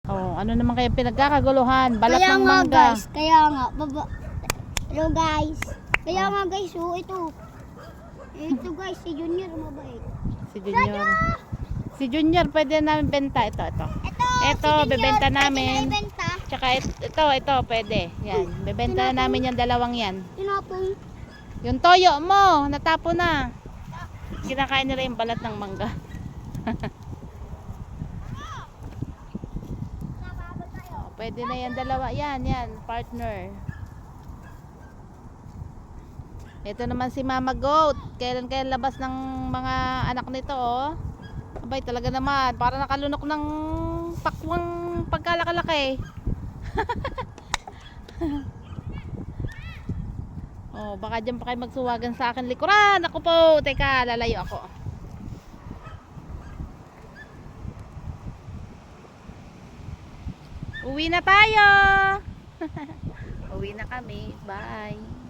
Oh, ano naman kayo pinagkakaguluhan? Balat Kaya ng nga mangga. guys, kaya nga, hello guys. Kaya nga guys, oh, ito. Ito guys, si Junior mabait. Si Junior. Si Junior pwede namin benta. Ito. Ito, Ito, si Junior, bebenta pwede namin. na ibenta. Tsaka ito, pwede. Yan, bebenta na namin yung dalawang yan. Tinapong. Yung toyo mo, natapo na. Kinakain nila yung balat ng mangga. Oh, pwede na yan dalawa. Yan, partner. Ito naman si Mama Goat. Kailan labas ng mga anak nito, oh. Abay, talaga naman. Para nakalunok ng pakwang pagkalakalaki. Oh, baka dyan pa kayo magsuwagan sa akin likuran. Ako po, teka, lalayo ako. Uwi na tayo. Uwi na kami. Bye.